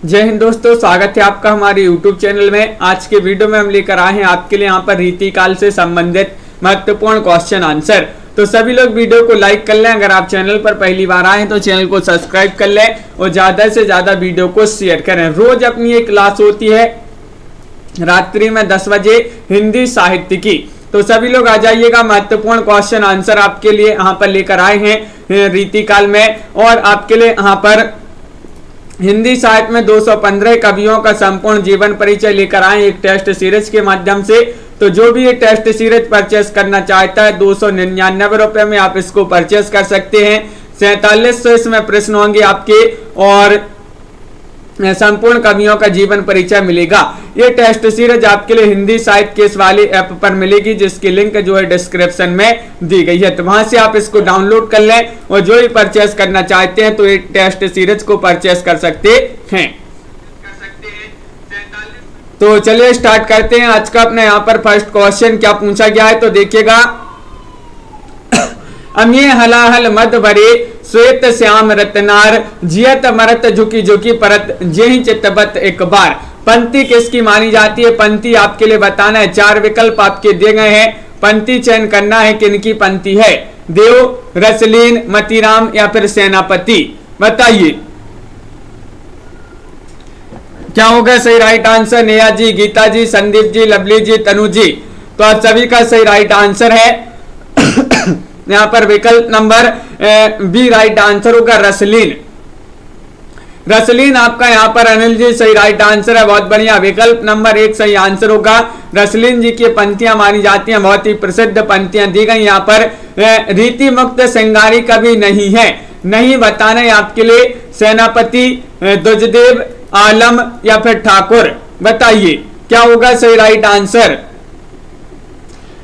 जय हिंद दोस्तों, स्वागत है आपका हमारे YouTube चैनल में। आज के वीडियो में हम लेकर आए हैं आपके लिए यहाँ पर रीतिकाल से संबंधित महत्वपूर्ण क्वेश्चन आंसर। तो सभी लोग वीडियो को लाइक कर लें। अगर आप चैनल पर पहली बार आए तो चैनल को सब्सक्राइब कर लें और ज्यादा से ज्यादा वीडियो को शेयर करें। रोज अपनी एक क्लास होती है रात्रि में 10 बजे हिंदी साहित्य की, तो सभी लोग आ जाइएगा। महत्वपूर्ण क्वेश्चन आंसर आपके लिए यहाँ पर लेकर आए हैं रीतिकाल में, और आपके लिए यहाँ पर हिंदी साहित्य में 215 कवियों का संपूर्ण जीवन परिचय लेकर आए एक टेस्ट सीरीज के माध्यम से। तो जो भी ये टेस्ट सीरीज परचेस करना चाहता है 299 रुपए में आप इसको परचेस कर सकते हैं। 4700 इसमें प्रश्न होंगे आपके और संपूर्ण कवियों का जीवन परिचय मिलेगा। ये टेस्ट सीरीज आपके लिए हिंदी साहित्य के इस वाले ऐप पर मिलेगी, जिसकी लिंक जो है डिस्क्रिप्शन में दी गई है। तो वहां से आप इसको डाउनलोड कर लें और जो भी परचेस करना चाहते हैं तो ये टेस्ट सीरीज को परचेस कर सकते हैं। तो चलिए स्टार्ट करते हैं। आज का अपने यहाँ पर फर्स्ट क्वेश्चन क्या पूछा गया है, तो देखिएगा। अम्ये हलाहल मद भरे श्वेत श्याम रत्नार जियत मरत झुकी झुकी परत जेहि चितबत एक बार। पंक्ति किसकी मानी जाती है? पंक्ति आपके लिए बताना है। 4 विकल्प आपके दिए गए हैं, पंक्ति चयन करना है। किनकी पंक्ति है? देव, रसलीन, मतीराम या फिर सेनापति? बताइए क्या होगा सही राइट आंसर? नेहा जी, गीता जी, संदीप जी, लवली जी, तनु जी। तो आप सभी का सही राइट आंसर है यहाँ पर विकल्प नंबर बी राइट आंसर होगा, रसलीन। रसलीन आपका यहाँ पर अनिल जी सही राइट आंसर है, बहुत बढ़िया। विकल्प नंबर 1 सही आंसर होगा। रसलीन जी की पंक्तियां मानी जाती हैं, बहुत ही प्रसिद्ध पंक्तियां दी गई। यहाँ पर रीति मुक्त श्रृंगारी कवि नहीं है, नहीं बताना है आपके लिए। सेनापति, दुजदेव, आलम या फिर ठाकुर? बताइए क्या होगा सही राइट आंसर?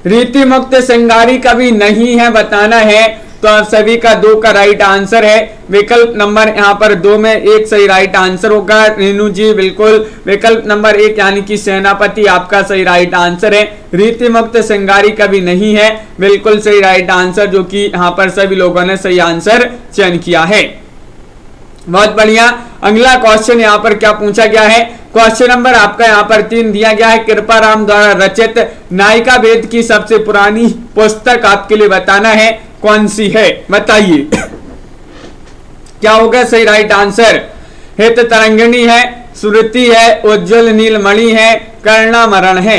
रीति मुक्त श्रृंगारी कवि नहीं है, बताना है। तो आप सभी का 2 का राइट आंसर है। विकल्प नंबर यहाँ पर 2 में 1 सही राइट आंसर होगा। रेनू जी बिल्कुल, विकल्प नंबर 1 यानी कि सेनापति आपका सही राइट आंसर है। रीति मुक्त श्रृंगारी कवि नहीं है, बिल्कुल सही राइट आंसर, जो कि यहाँ पर सभी लोगों ने सही आंसर चयन किया है। बहुत बढ़िया। अगला क्वेश्चन यहाँ पर क्या पूछा गया है? क्वेश्चन नंबर आपका यहाँ पर 3 दिया गया है। कृपाराम द्वारा रचित नायिका वेद की सबसे पुरानी पुस्तक आपके लिए बताना है कौन सी है? बताइए क्या होगा सही राइट आंसर? हित तरंगिणी है, सुरति है, उज्जवल नीलमणि है, कर्णामरण है?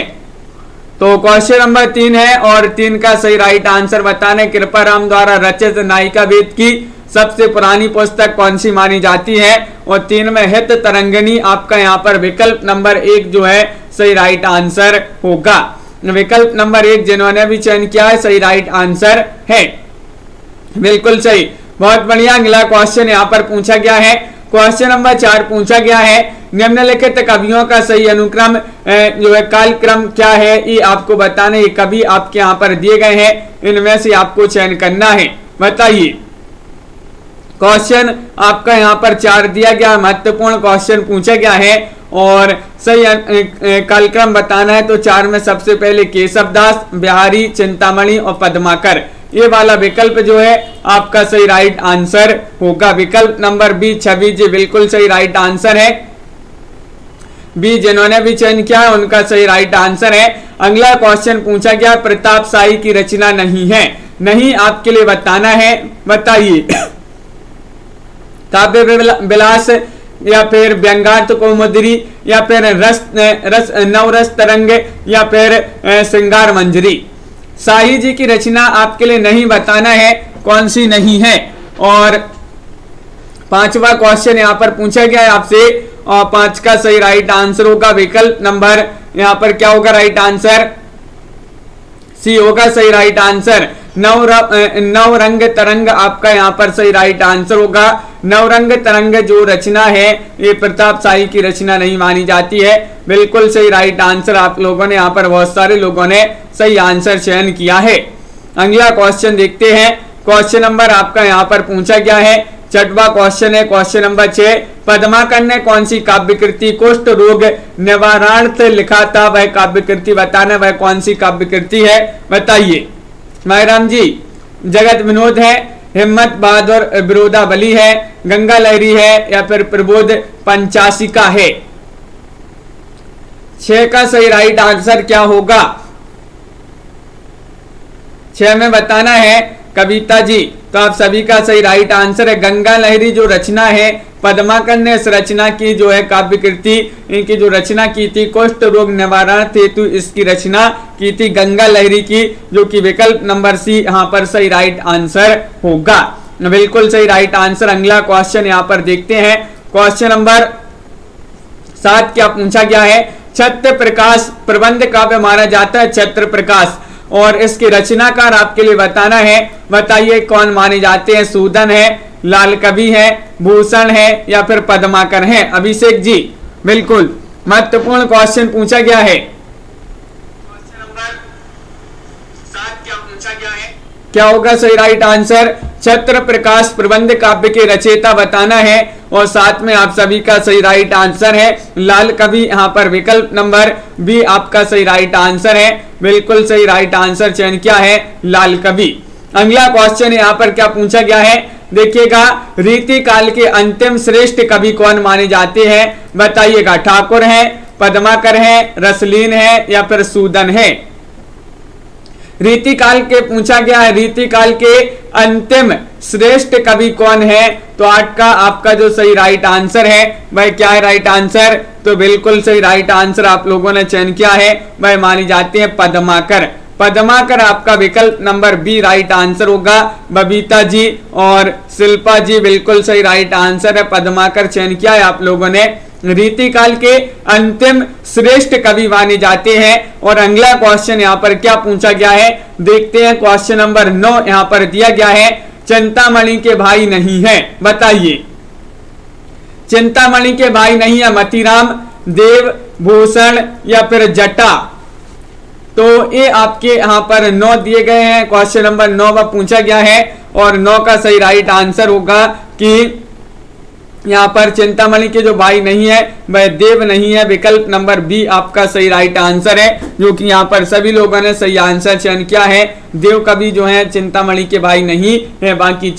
तो क्वेश्चन नंबर 3 है और 3 का सही राइट आंसर बताने। कृपाराम द्वारा रचित नायिका वेद की सबसे पुरानी पुस्तक कौन सी मानी जाती है? और 3 में हित तरंगिणी आपका यहाँ पर विकल्प नंबर 1 जो है सही राइट आंसर होगा। विकल्प नंबर 1 जिन्होंने भी चयन किया है सही राइट आंसर है, बिल्कुल सही, बहुत बढ़िया। अगला क्वेश्चन यहाँ पर पूछा गया है। क्वेश्चन नंबर 4 पूछा गया है। निम्नलिखित कवियों का सही अनुक्रम जो है कालक्रम क्या है? ये आपको बताना। ये कवि आपके यहाँ पर दिए गए हैं, इनमें से आपको चयन करना है। बताइए क्वेश्चन आपका यहाँ पर 4 दिया गया, महत्वपूर्ण क्वेश्चन पूछा गया है और सही कालक्रम बताना है। तो 4 में सबसे पहले केशवदास, बिहारी, चिंतामणि और पद्माकर, ये वाला विकल्प जो है आपका सही राइट आंसर होगा। विकल्प नंबर बी छवि जी बिल्कुल सही राइट आंसर है। बी जिन्होंने भी चयन किया है उनका सही राइट आंसर है। अगला क्वेश्चन पूछा गया, प्रताप शाही की रचना नहीं है, नहीं आपके लिए बताना है। बताइए काव्य विलास या फिर व्यंगार्थ कौमुदी या फिर नवरस तरंग या फिर श्रृंगार मंजरी? शाही जी की रचना आपके लिए नहीं बताना है, कौन सी नहीं है। और 5वां क्वेश्चन यहाँ पर पूछा गया है आपसे और 5 का सही राइट आंसर होगा। विकल्प नंबर यहाँ पर क्या होगा राइट आंसर? सी होगा सही राइट आंसर। नवरंग तरंग आपका यहाँ पर सही राइट आंसर होगा। नवरंग तरंग जो रचना है ये प्रताप शाही की रचना नहीं मानी जाती है, बिल्कुल सही राइट आंसर। आप लोगों ने यहाँ पर बहुत सारे लोगों ने सही आंसर चयन किया है। अगला क्वेश्चन देखते हैं। क्वेश्चन नंबर आपका यहाँ पर पूछा गया है। 6वां क्वेश्चन है, क्वेश्चन नंबर 6। पद्माकर ने कौन सी काव्य कृति कुष्ठ रोग निवारणार्थ लिखा था? वह काव्य कृति बताना, वह कौन सी काव्य कृति है? बताइए। मायराम जी, जगत विनोद है हिम्मत बहादुर बिरोदाबली है, गंगा लहरी है या फिर प्रबोध पंचासिका है। 6 का सही राइट आंसर क्या होगा? 6 में बताना है कविता जी। तो आप सभी का सही राइट आंसर है गंगा लहरी जो रचना है, पद्माकर ने इस रचना की जो है काव्य कृति, इनकी जो रचना की थी कुष्ठ रोग निवारण हेतु इसकी रचना की थी गंगा लहरी की, जो कि विकल्प नंबर सी यहाँ पर सही राइट आंसर होगा। बिल्कुल सही राइट आंसर। अगला क्वेश्चन यहाँ पर देखते हैं। क्वेश्चन नंबर 7 क्या पूछा गया है? छत्र प्रकाश प्रबंध काव्य माना जाता है छत्र प्रकाश, और इसके रचनाकार आपके लिए बताना है। बताइए कौन माने जाते हैं? सूदन है, लाल कवि है, भूषण है या फिर पद्माकर है? अभिषेक जी बिल्कुल महत्वपूर्ण क्वेश्चन पूछा गया है। क्वेश्चन नंबर 7 क्या पूछा गया है? क्या होगा सही राइट आंसर? छत्र प्रकाश प्रबंध काव्य के रचयिता बताना है, और साथ में आप सभी का सही राइट आंसर है लाल कवि। यहाँ पर विकल्प नंबर बी आपका सही राइट आंसर है। बिल्कुल सही राइट आंसर चयन किया है लाल कवि। अगला क्वेश्चन यहाँ पर क्या पूछा गया है? देखिएगा, रीति काल के अंतिम श्रेष्ठ कवि कौन माने जाते हैं? बताइएगा। ठाकुर है, पद्माकर है, रसलीन है या फिर सूदन है? रीति काल के पूछा गया है, रीति काल के अंतिम श्रेष्ठ कवि कौन है? तो 8 का आपका जो सही राइट आंसर है वह क्या है राइट आंसर? तो बिल्कुल सही राइट आंसर आप लोगों ने चयन किया है, वह मानी जाती है पद्माकर। पद्माकर आपका विकल्प नंबर बी राइट आंसर होगा। बबीता जी और शिल्पा जी बिल्कुल सही राइट आंसर है, पद्माकर चयन किया है आप लोगों ने। रीति काल के अंतिम श्रेष्ठ कवि माने जाते हैं। और अगला क्वेश्चन यहाँ पर क्या पूछा गया है देखते हैं। क्वेश्चन नंबर 9 यहाँ पर दिया गया है, चिंतामणि के भाई नहीं है। बताइए, चिंतामणि के भाई नहीं है मतीराम, देव, भूषण या फिर जटा? तो ये आपके यहाँ पर 9 दिए गए हैं। क्वेश्चन नंबर 9 पूछा गया है, और 9 का सही राइट आंसर होगा कि यहाँ पर चिंतामणि के जो भाई नहीं है वह देव नहीं है। विकल्प नंबर बी आपका सही राइट आंसर है, जो कि यहाँ पर सभी लोगों ने सही आंसर चयन किया है। देव कवि जो है चिंतामणि के भाई नहीं है, बाकी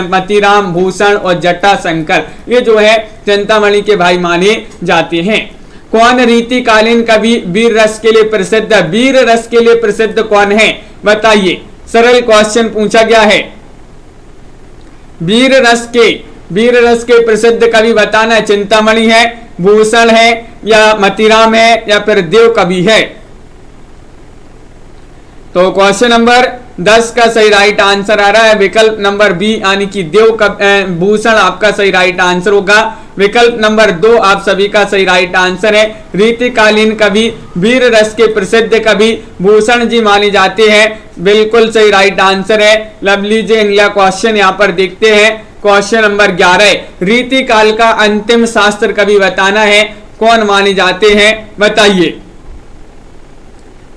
मतीराम, भूषण और जटा शंकर ये जो है चिंतामणि के भाई माने जाते हैं। कौन रीतिकालीन कवि वीर रस के लिए प्रसिद्ध है? वीर रस के लिए प्रसिद्ध कौन है? बताइए। सरल क्वेश्चन पूछा गया है। वीर रस के प्रसिद्ध कवि बताना है। चिंतामणि है, भूषण है या मतीराम है या फिर देव कवि है? तो क्वेश्चन नंबर 10 का सही राइट आंसर आ रहा है विकल्प नंबर बी, यानी कि भूषण आपका सही राइट आंसर होगा। विकल्प नंबर 2 आप सभी का सही राइट आंसर है। रीतिकालीन कवि वीर रस के प्रसिद्ध कवि भूषण जी माने जाते हैं। बिल्कुल सही राइट आंसर है। लवली जी अगला क्वेश्चन यहाँ पर देखते हैं। क्वेश्चन नंबर 11, रीति काल का अंतिम शास्त्र कवि बताना है, कौन माने जाते हैं? बताइए।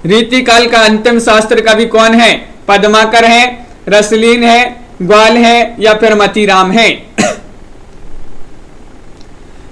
रीति काल का अंतिम शास्त्र कवि कौन है? पद्माकर है, रसलीन है, ग्वाल है या फिर मतीराम है?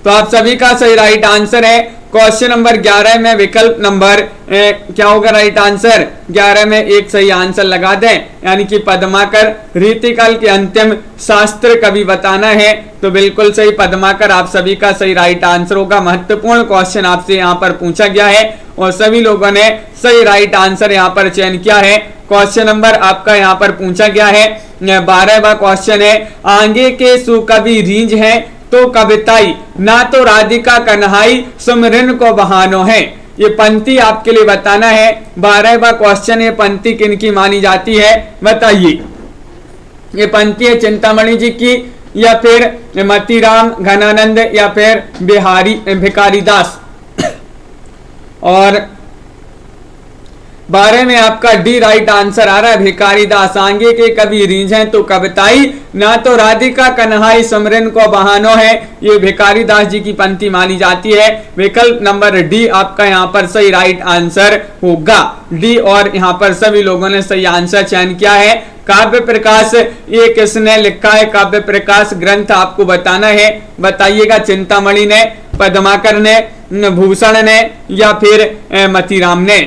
तो आप सभी का सही राइट आंसर है। क्वेश्चन नंबर 11 में विकल्प नंबर क्या होगा राइट आंसर? 11 में एक सही आंसर लगा दें, यानी कि पद्माकर रीतिकाल के अंतिम शास्त्र कवि बताना है। तो बिल्कुल सही पद्माकर आप सभी का सही राइट आंसर होगा। महत्वपूर्ण क्वेश्चन आपसे यहाँ पर पूछा गया है और सभी लोगों ने सही राइट आंसर यहाँ पर चयन किया है। क्वेश्चन नंबर आपका यहाँ पर पूछा गया है 12वां क्वेश्चन है, आगे के सुकवि रींझ है तो कविताई, ना तो राधिका कन्हाई सुमरन को बहानो है। ये पंक्ति आपके लिए बताना है। 12वां क्वेश्चन, ये पंक्ति किनकी मानी जाती है? बताइए। ये पंक्ति है चिंतामणि जी की या फिर मतीराम, घनानंद या फिर भिखारी दास? और 12 में आपका डी राइट आंसर आ रहा है, भिखारी दास। आगे के कवि रींझ हैं तो कविताई, ना तो राधिका कन्हाई समरन को बहानो है। ये भिखारी दास जी की पंक्ति मानी जाती है। विकल्प नंबर डी आपका यहाँ पर सही राइट आंसर होगा। डी और यहाँ पर सभी लोगों ने सही आंसर चयन किया है। काव्य प्रकाश ये किसने लिखा है? काव्य प्रकाश ग्रंथ आपको बताना है। बताइएगा। चिंतामणि ने, पद्माकर ने, भूषण ने या फिर मतीराम ने?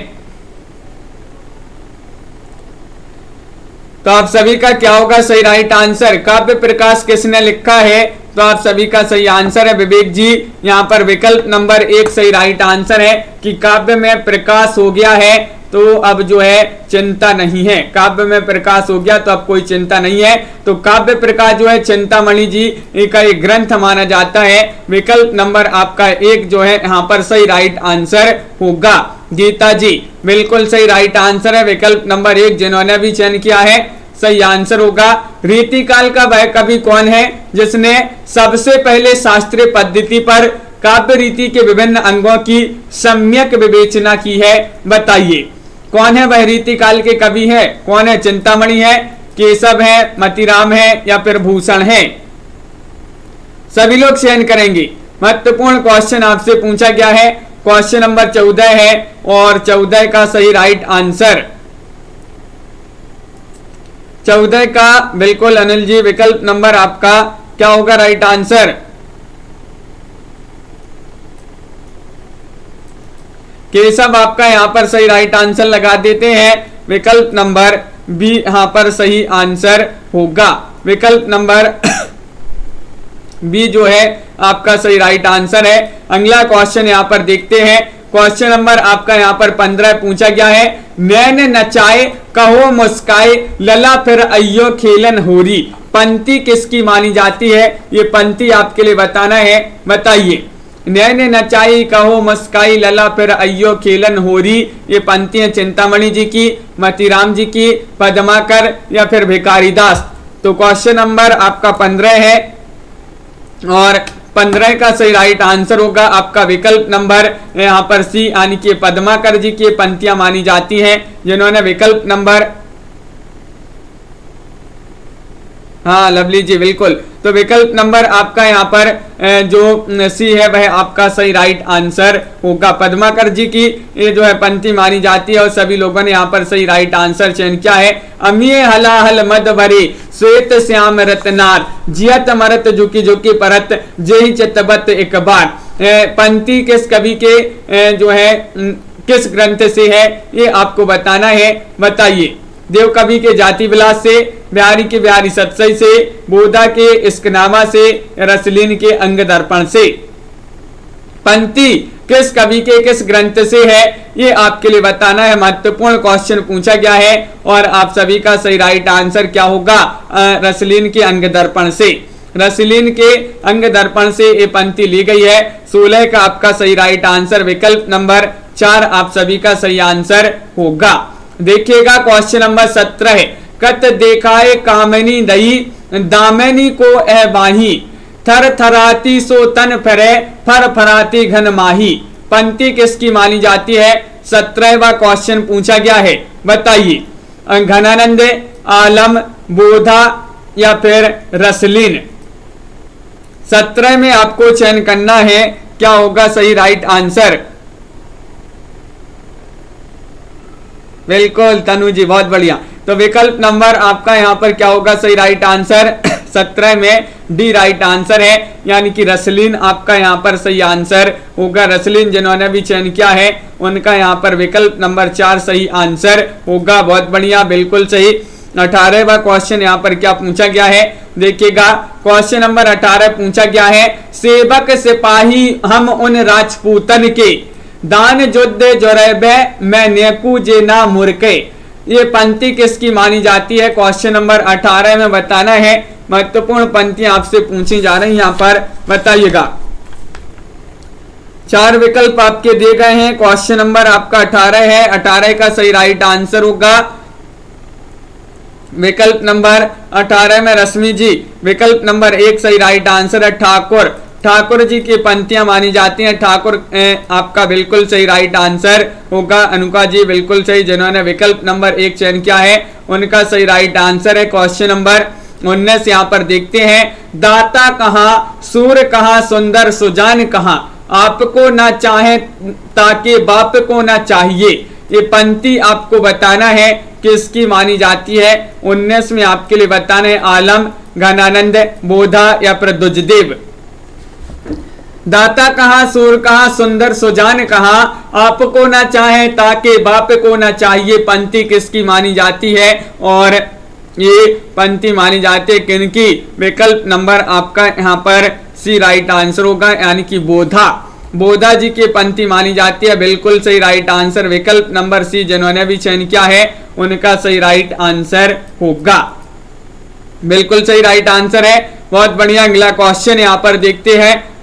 तो आप सभी का क्या होगा सही राइट आंसर? काव्य प्रकाश किसने लिखा है? तो आप सभी का सही आंसर है विवेक जी। यहाँ पर विकल्प नंबर 1 सही राइट आंसर है कि काव्य में प्रकाश हो गया है तो अब जो है चिंता नहीं है। काव्य में प्रकाश हो गया तो अब कोई चिंता नहीं है। तो काव्य प्रकाश जो है चिंतामणि जी का एक ग्रंथ माना जाता है। विकल्प नंबर आपका 1 जो है यहाँ पर सही राइट आंसर होगा। गीता जी बिल्कुल सही राइट आंसर है। विकल्प नंबर 1 जिन्होंने भी चयन किया है सही आंसर होगा। रीतिकाल का वह कवि कौन है जिसने सबसे पहले शास्त्रीय पद्धति पर काव्य रीति के विभिन्न अंगों की सम्यक विवेचना की है? बताइए कौन है वह रीतिकाल के कवि है? कौन है? चिंतामणि है, केशव है, मतीराम है या फिर भूषण है? सभी लोग चयन करेंगे। महत्वपूर्ण क्वेश्चन आपसे पूछा गया है। क्वेश्चन नंबर 14 है और 14 का सही राइट आंसर 14 का बिल्कुल अनिल जी विकल्प नंबर आपका क्या होगा राइट आंसर? केशव आपका यहां पर सही राइट आंसर लगा देते हैं। विकल्प नंबर बी यहां पर सही आंसर होगा। विकल्प नंबर बी जो है आपका सही राइट आंसर है। अगला क्वेश्चन यहां पर देखते हैं। क्वेश्चन नंबर आपका यहां पर 15 पूछा गया है। नैन नचाए कहो मुस्काए लला फिर अयो खेलन होरी, पंक्ति किसकी मानी जाती है? ये पंक्ति आपके लिए बताना है। बताइए। नैन नचाई कहो मुस्काई लला फिर अयो खेलन होरी, ये पंक्तियां चिंतामणि जी की, मतीराम जी की, पद्माकर या फिर भिखारी दास? तो क्वेश्चन नंबर आपका 15 है और 15 का सही राइट आंसर होगा आपका विकल्प नंबर यहाँ पर सी, यानी कि पद्माकर जी की पंक्तियां मानी जाती हैं जिन्होंने विकल्प नंबर, हाँ लवली जी बिल्कुल। तो विकल्प नंबर आपका यहाँ पर जो सी है वह आपका सही राइट आंसर होगा। पद्माकर जी की ये जो है पंक्ति मानी जाती है और सभी लोगों ने यहाँ पर सही राइट आंसर चयन किया है। अमिये हलाहल मद भरे श्वेत श्याम रत्नार, जियत मरत झुकी झुकी परत जेहि चितबत एक बार। पंक्ति किस कवि के जो है किस ग्रंथ से है ये आपको बताना है। बताइए। देव कवि के जाति विलास से, बिहारी के बिहारी सतसई से, बोधा के इश्कनामा से, रसलीन के अंग दर्पण से। पंक्ति किस कवि के किस ग्रंथ से है ये आपके लिए बताना है। महत्वपूर्ण क्वेश्चन पूछा गया है और आप सभी का सही राइट आंसर क्या होगा? रसलीन के अंग दर्पण से। रसलीन के अंग दर्पण से ये पंक्ति ली गई है। 16 का आपका सही राइट आंसर विकल्प नंबर 4 आप सभी का सही आंसर होगा। देखिएगा क्वेश्चन नंबर 17 है। कत देखाए कामनी दई दामनी को ए बाही, थर थराती सो तन फरे फर फराती घन माही, पंक्ति किसकी मानी जाती है? 17वां क्वेश्चन पूछा गया है। बताइए। घनानंद, आलम, बोधा या फिर रसलीन? 17 में आपको चयन करना है। क्या होगा सही राइट आंसर? बिल्कुल तनु जी बहुत बढ़िया। तो विकल्प नंबर आपका यहाँ पर क्या होगा सही राइट आंसर? 17 में डी राइट आंसर है, यानी कि रसलीन आपका यहाँ पर सही आंसर होगा। रसलीन जिन्होंने भी चयन किया है उनका यहाँ पर विकल्प नंबर 4 सही आंसर होगा। बहुत बढ़िया बिल्कुल सही। 18वां क्वेश्चन यहाँ पर क्या पूछा गया है? देखिएगा। क्वेश्चन नंबर 18 पूछा गया है। सेवक सिपाही हम उन राजपूतन के, दान युद्ध जोरेबे मैं नेकू जे ना मुरके, ये पंक्ति किसकी मानी जाती है? क्वेश्चन नंबर 18 में बताना है। महत्वपूर्ण पंक्तियां आपसे पूछी जा रही हैं यहाँ पर। बताइएगा। 4 विकल्प आपके दिए गए हैं। क्वेश्चन नंबर आपका 18 है। 18 का सही राइट आंसर होगा विकल्प नंबर 18 में रश्मि जी। विकल्प नंबर 1 सही राइट आंसर है ठाकुर। ठाकुर जी की पंक्तियां मानी जाती हैं। ठाकुर आपका बिल्कुल सही राइट आंसर होगा। अनुका जी बिल्कुल सही, जिन्होंने विकल्प नंबर 1 चयन किया है उनका सही राइट आंसर है। क्वेश्चन नंबर 19 यहाँ पर देखते हैं। दाता कहाँ, सूर कहाँ, सुंदर सुजान कहाँ, आपको ना चाहे ताकि बाप को ना चाहिए, ये पंक्ति आपको बताना है किसकी मानी जाती है। 19 में आपके लिए बताना है आलम, घनानंद, बोधा या प्रद्युजदेव। दाता कहाँ, सूर कहाँ, सुंदर सुजान कहाँ, आपको ना चाहे ताकि बाप को ना चाहिए, पंक्ति किसकी मानी जाती है? और ये पंक्ति मानी जाती है किनकी? विकल्प नंबर आपका यहाँ पर सी राइट आंसर होगा, यानी कि बोधा, बोधा जी की पंक्ति मानी जाती है। बिल्कुल सही राइट आंसर विकल्प नंबर सी, जिन्होंने भी चयन किया है उनका सही राइट आंसर होगा। बिल्कुल सही राइट आंसर है, बहुत बढ़िया। अगला क्वेश्चन यहाँ पर देखते हैं।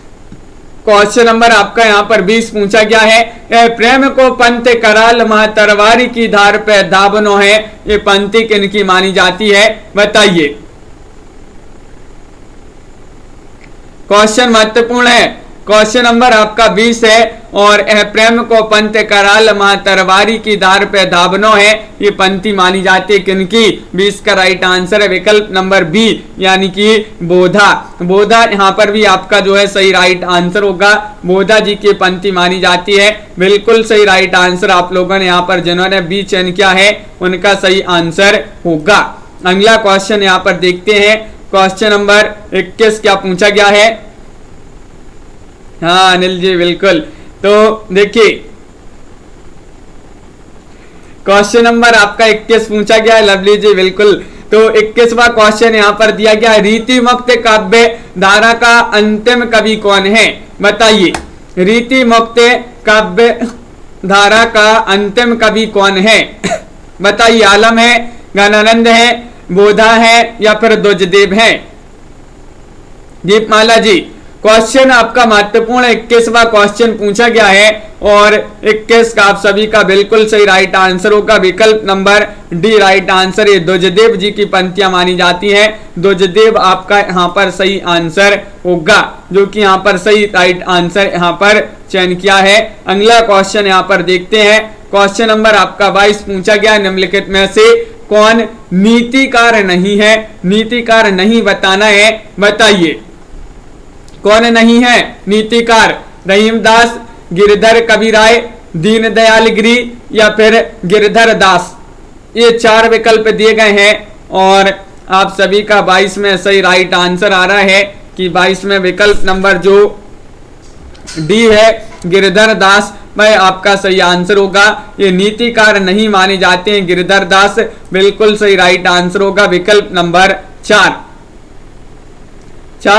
क्वेश्चन नंबर आपका यहाँ पर 20 पूछा गया है। ए प्रेम को पंत कराल मह तरवारी की धार पे दाबनो है, ये पंक्ति किनकी मानी जाती है? बताइए। क्वेश्चन महत्वपूर्ण है। क्वेश्चन नंबर आपका 20 है और यह प्रेम को पंत कराल मह तरवारी की धार पे दाबनो है, ये पंक्ति मानी जाती है किनकी? 20 का राइट आंसर है विकल्प नंबर बी, यानी कि बोधा, बोधा यहाँ पर भी आपका जो है सही राइट आंसर होगा। बोधा जी की पंक्ति मानी जाती है। बिल्कुल सही राइट आंसर आप लोगों ने यहाँ पर जिन्होंने बी चयन किया है उनका सही आंसर होगा। अगला क्वेश्चन यहाँ पर देखते हैं। क्वेश्चन नंबर 21 क्या पूछा गया है? हाँ अनिल जी बिल्कुल, तो देखिए क्वेश्चन नंबर आपका 21 पूछा गया है। लवली जी बिल्कुल, तो 21वां क्वेश्चन यहाँ पर दिया गया है। रीति मुक्त काव्य धारा का अंतिम कवि कौन है? बताइए। रीति मुक्त काव्य धारा का अंतिम कवि कौन है? बताइए। आलम है, ज्ञानानंद है, बोधा है या फिर द्विजदेव है? दीपमाला जी, क्वेश्चन आपका महत्वपूर्ण 21वां क्वेश्चन पूछा गया है और 21 का आप सभी का बिल्कुल सही राइट आंसर होगा विकल्प नंबर डी राइट आंसर। ये द्विजदेव जी की पंक्तियां मानी जाती हैं। द्विजदेव आपका यहाँ पर सही आंसर होगा, जो कि यहाँ पर सही राइट आंसर यहाँ पर चयन किया है। अगला क्वेश्चन यहाँ पर देखते हैं। क्वेश्चन नंबर आपका 22 पूछा गया। निम्नलिखित में से कौन नीतिकार नहीं है? नीतिकार नहीं बताना है, बताइए। कौन नहीं है नीतिकार? रहीमदास, गिरधर कविराय, दीनदयाल गिरी या फिर गिरधर दास? ये 4 विकल्प दिए गए हैं और आप सभी का 22 में सही राइट आंसर आ रहा है कि 22 में विकल्प नंबर जो डी है गिरधर दास, वह आपका सही आंसर होगा। ये नीतिकार नहीं माने जाते हैं गिरधर दास, बिल्कुल सही राइट आंसर होगा विकल्प नंबर 4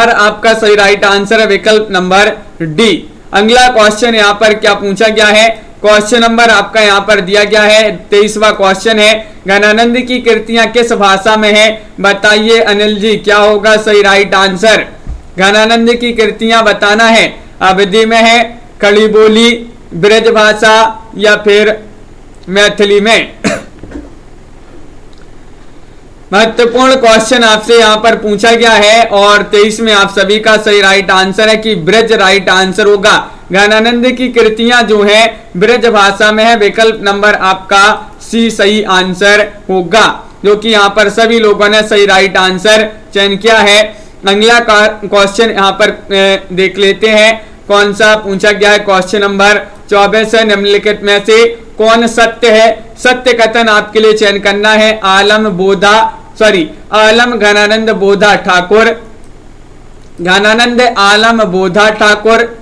आपका सही राइट आंसर है विकल्प नंबर डी। अगला क्वेश्चन यहाँ पर क्या पूछा गया है? क्वेश्चन नंबर आपका यहाँ पर दिया गया है। 23वां क्वेश्चन है। ज्ञानानंद की कृतियां किस भाषा में है? बताइए अनिल जी, क्या होगा सही राइट आंसर? ज्ञानानंद की कृतियां बताना है। अवधी में है, खड़ी बोली, ब्रज भाषा या फिर मैथिली में? महत्वपूर्ण क्वेश्चन आपसे यहाँ पर पूछा गया है और 23 में आप सभी का सही राइट आंसर है कि ब्रज राइट आंसर होगा। ज्ञानानंद की कृतियां जो है ब्रज भाषा में है, विकल्प नंबर आपका सी सही आंसर होगा, जो कि यहाँ पर सभी लोगों ने सही राइट आंसर चयन किया है। अगला क्वेश्चन यहाँ पर देख लेते हैं कौन सा पूछा गया है। क्वेश्चन नंबर 24 है। निम्नलिखित में से कौन सत्य है? सत्य कथन आपके लिए चयन करना है। आलम ज्ञानानंद बोधा ठाकुर, ज्ञानानंद आलम बोधा ठाकुर,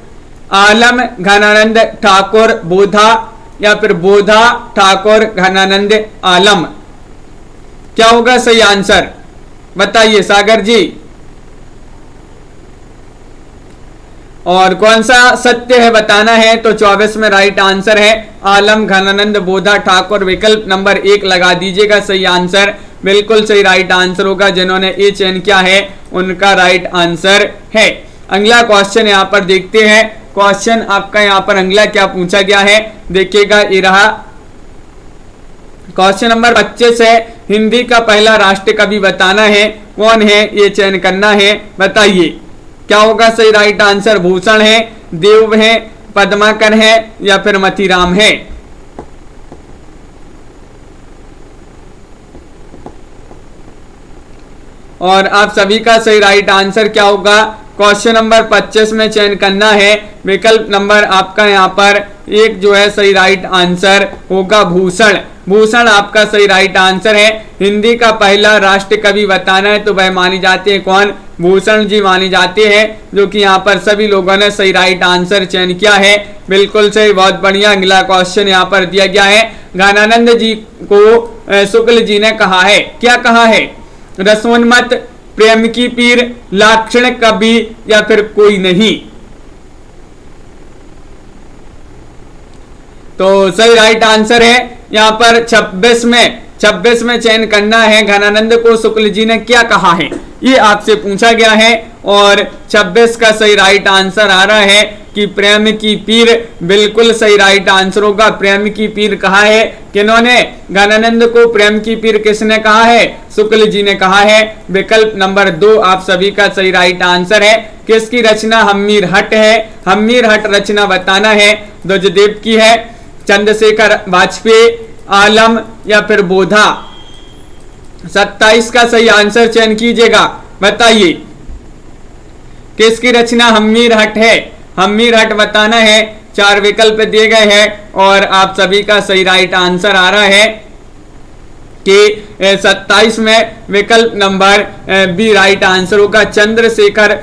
आलम ज्ञानानंद ठाकुर बोधा या फिर बोधा ठाकुर ज्ञानानंद आलम? क्या होगा सही आंसर? बताइए सागर जी। और कौन सा सत्य है बताना है, तो 24 में राइट आंसर है आलम ज्ञानानंद बोधा ठाकुर, विकल्प नंबर 1 लगा दीजिएगा सही आंसर, बिल्कुल सही राइट आंसर होगा। जिन्होंने ए चयन किया है उनका राइट आंसर है। अगला क्वेश्चन यहाँ पर देखते हैं। क्वेश्चन आपका यहाँ पर अगला क्या पूछा गया है, देखिएगा ये रहा। क्वेश्चन नंबर 25 है। हिंदी का पहला राष्ट्र कवि बताना है, कौन है ये चयन करना है, बताइए। क्या होगा सही राइट आंसर? भूषण है, देव है, पद्माकर है या फिर मतीराम है? और आप सभी का सही राइट आंसर क्या होगा? क्वेश्चन नंबर 25 में चयन करना है, विकल्प नंबर आपका यहाँ पर 1 जो है सही राइट आंसर होगा भूषण। भूषण आपका सही राइट आंसर है। हिंदी का पहला राष्ट्र कवि बताना है तो वह मानी जाते हैं कौन? भूषण जी माने जाते हैं, जो कि यहाँ पर सभी लोगों ने सही राइट आंसर चयन किया है, बिल्कुल सही, बहुत बढ़िया। अगला क्वेश्चन यहाँ पर दिया गया है। ज्ञानानंद जी को शुक्ल जी ने कहा है, क्या कहा है? रसोन्मत, प्रेम की पीर, लाक्षणिक कवि या फिर कोई नहीं। तो सही राइट आंसर है यहाँ पर 26 में चयन करना है। घनानंद को शुक्ल जी ने क्या कहा है, ये आपसे पूछा गया है और 26 का सही राइट आंसर आ रहा है कि प्रेम की पीर बिल्कुल सही राइट आंसर होगा। प्रेम की पीर कहा है किन्होंने, घनानंद को प्रेम की पीर किसने कहा है, शुक्ल जी ने कहा है। विकल्प नंबर 2 आप सभी का सही राइट आंसर है। किसकी रचना हम्मीर हट है, हम्मीर हट रचना बताना है। ध्वजदेव की है, चंद्रशेखर वाजपेयी, आलम या फिर बोधा। 27 का सही आंसर चयन कीजिएगा, बताइए किसकी रचना हम्मीर हट है। हम्मीर हट बताना है। 4 विकल्प दिए गए हैं और आप सभी का सही राइट आंसर आ रहा है कि 27 में विकल्प नंबर बी राइट आंसर होगा। चंद्रशेखर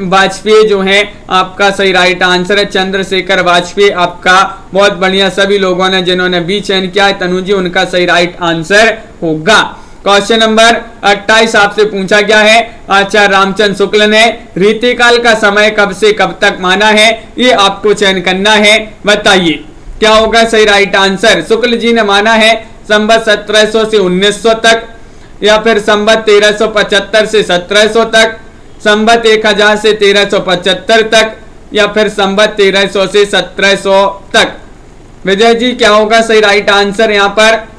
वाजपेयी जो है आपका सही राइट आंसर है। चंद्रशेखर वाजपेयी आपका, बहुत बढ़िया। सभी लोगों ने जिन्होंने बी चयन किया है तनु जी, उनका सही राइट आंसर होगा। क्वेश्चन नंबर 28 आपसे पूछा गया है, आचार्य रामचंद्र शुक्ल ने रीतिकाल का समय कब से कब तक माना है, ये आपको चयन करना है। बताइए क्या होगा सही राइट आंसर। शुक्ल जी ने माना है संवत 1700 से 1900 तक, या फिर संवत 1375 से 1700 तक, संवत 1000 से 1375 तक, या फिर संवत 1300 से 1700 तक। विजय जी क्या होगा सही राइट आंसर यहाँ पर।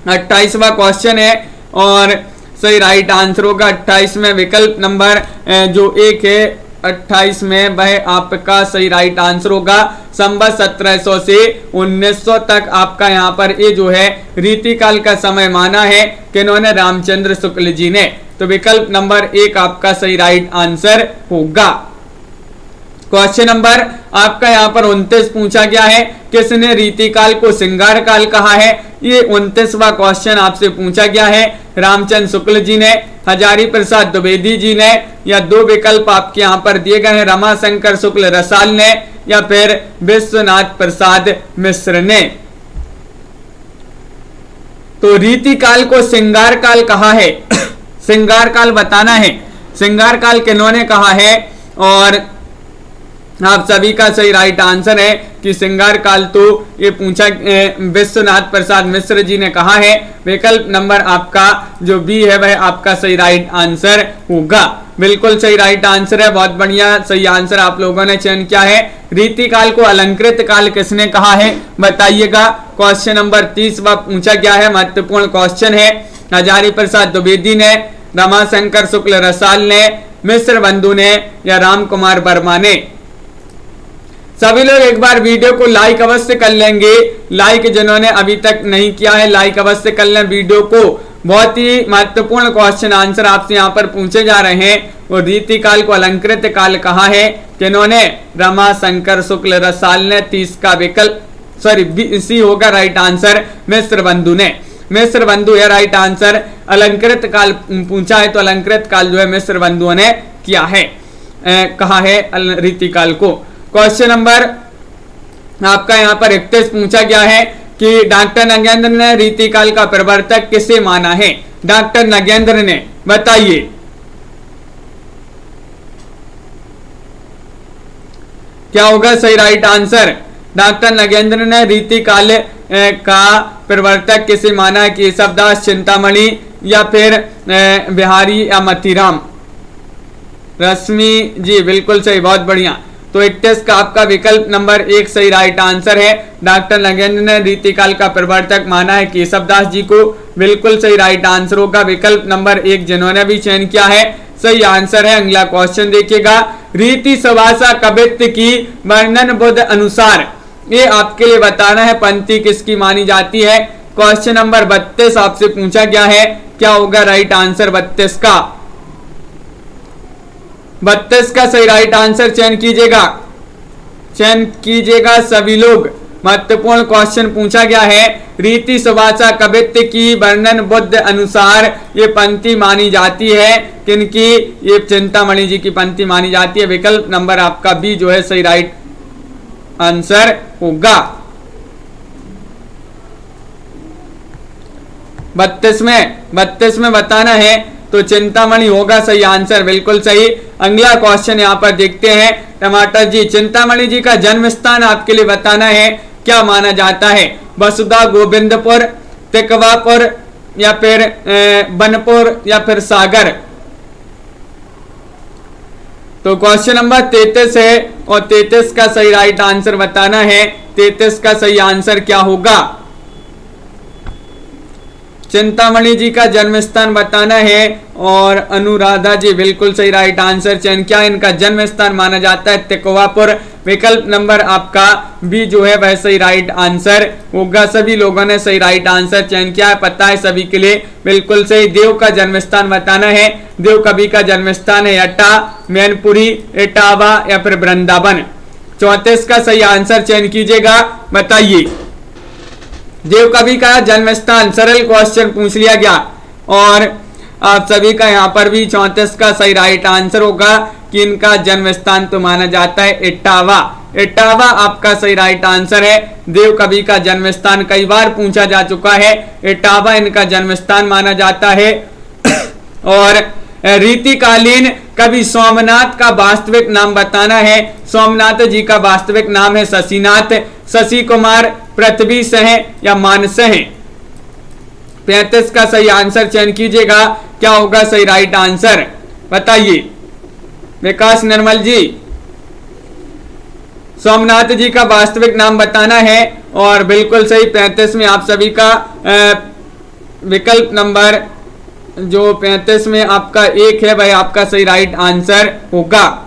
28वां क्वेश्चन है और सही राइट आंसर होगा 28 में विकल्प नंबर जो 1 है 28 में वह आपका सही राइट आंसर होगा। संवत 1700 से 1900 तक आपका यहाँ पर ये जो है रीतिकाल का समय माना है किन्होंने, रामचंद्र शुक्ल जी ने। तो विकल्प नंबर 1 आपका सही राइट आंसर होगा। क्वेश्चन नंबर आपका यहाँ पर 29 पूछा गया है, किसने रीतिकाल को श्रृंगार काल कहा है। ये 29वां क्वेश्चन आपसे पूछा गया है। रामचंद्र शुक्ल जी ने, हजारी प्रसाद द्विवेदी जी ने, या 2 विकल्प आपके यहाँ पर दिए गए हैं, रमाशंकर शुक्ल रसाल ने या फिर विश्वनाथ प्रसाद मिश्र ने। तो रीतिकाल को श्रृंगार काल कहा है। श्रृंगार काल बताना है, श्रृंगार काल किन्होंने कहा है। और आप सभी का सही राइट आंसर है कि श्रृंगार काल तो ये पूछा विश्वनाथ प्रसाद मिश्र जी ने कहा है। विकल्प नंबर आपका जो बी है वह आपका सही राइट आंसर होगा। बिल्कुल सही राइट आंसर है, बहुत बढ़िया सही आंसर आप लोगों ने चयन किया है। रीतिकाल को अलंकृत काल किसने कहा है, बताइएगा। क्वेश्चन नंबर 30वां पूछा गया है, महत्वपूर्ण क्वेश्चन है। हजारी प्रसाद द्विवेदी ने, रमाशंकर शुक्ल रसाल ने, मिश्र बंधु ने या राम कुमार वर्मा ने। सभी लोग एक बार वीडियो को लाइक अवश्य कर लेंगे। लाइक जिन्होंने अभी तक नहीं किया है लाइक अवश्य कर लें वीडियो को। बहुत ही महत्वपूर्ण क्वेश्चन आंसर आपसे यहाँ पर पूछे जा रहे हैं। वो रीतिकाल को अलंकृत काल कहा है किन्होंने, रमाशंकर शुक्ल रसाल ने। 30 का विकल्प सी होगा राइट आंसर, मिश्र बंधु ने। मिश्र बंधु है राइट आंसर। अलंकृत काल पूछा है तो अलंकृत काल जो है मिश्र बंधुओं ने किया है, कहा है रीतिकाल को। क्वेश्चन नंबर आपका यहाँ पर 31 पूछा गया है कि डॉक्टर नगेंद्र ने रीतिकाल का प्रवर्तक किसे माना है। डॉक्टर नगेंद्र ने, बताइए क्या होगा सही राइट आंसर। डॉक्टर नगेंद्र ने रीतिकाल का प्रवर्तक किसे माना है, केशवदास, चिंतामणि या फिर बिहारी या मतीराम। रश्मि जी बिल्कुल सही, बहुत बढ़िया। तो 31 का आपका विकल्प नंबर 1 सही राइट आंसर है। डॉक्टर नगेंद्र ने रीतिकाल का प्रवर्तक माना है केशवदास जी को, बिल्कुल सही राइट आंसर होगा। विकल्प नंबर 1 जिन्होंने भी चयन किया है सही आंसर है। अगला क्वेश्चन देखिएगा, रीति सुभाषा कवित्व की वर्णन बुद्ध अनुसार, ये आपके लिए बताना है पंक्ति किसकी मानी जाती है। क्वेश्चन नंबर 32 आपसे पूछा गया है, क्या होगा राइट आंसर 32 का। 32 का सही राइट आंसर चयन कीजिएगा सभी लोग। महत्वपूर्ण क्वेश्चन पूछा गया है, रीति सुभाषा कवित्व की वर्णन बुद्ध अनुसार ये पंक्ति मानी जाती है किनकी, ये चिंतामणि जी की पंक्ति मानी जाती है। विकल्प नंबर आपका बी जो है सही राइट आंसर होगा। 32 में बताना है तो चिंतामणि होगा सही आंसर, बिल्कुल सही। अगला क्वेश्चन यहाँ पर देखते हैं टमाटर जी, चिंतामणि जी का जन्म स्थान आपके लिए बताना है, क्या माना जाता है? वसुधा, गोविंदपुर, तिकवापुर या फिर बनपुर या फिर सागर। तो क्वेश्चन नंबर 33 है और 33 का सही राइट आंसर बताना है। 33 का सही आंसर क्या होगा? चिंतामणि जी का जन्म स्थान बताना है और अनुराधा जी बिल्कुल सही राइट आंसर चयन किया। इनका जन्म स्थान माना जाता है तिकोवापुर। विकल्प नंबर आपका बी जो है वह सही राइट आंसर होगा। सभी लोगों ने सही राइट आंसर चयन किया है, पता है सभी के लिए, बिल्कुल सही। देव का जन्म स्थान बताना है। देव कवि का जन्म स्थान है अट्टा, मैनपुरी, इटावा या फिर वृंदावन। 34 का सही आंसर चयन कीजिएगा, बताइए। देव कवि का जन्म स्थान, सरल क्वेश्चन पूछ लिया गया और आप सभी का यहाँ पर भी 34 का सही राइट आंसर होगा कि इनका जन्म स्थान तो माना जाता है इटावा। इटावा आपका सही राइट आंसर है। देव कवि का जन्म स्थान कई बार पूछा जा चुका है, इटावा इनका जन्म स्थान माना जाता है। और रीतिकालीन कवि सोमनाथ का वास्तविक नाम बताना है। सोमनाथ जी का वास्तविक नाम है शशिनाथ, शशि कुमार, पृथ्वी सह या मानसह। 35 का सही आंसर चयन कीजिएगा, क्या होगा सही राइट आंसर, बताइए। विकास निर्मल जी, सोमनाथ जी का वास्तविक नाम बताना है और बिल्कुल सही। 35 में आप सभी का विकल्प नंबर जो 35 में आपका 1 है वह आपका सही राइट आंसर होगा।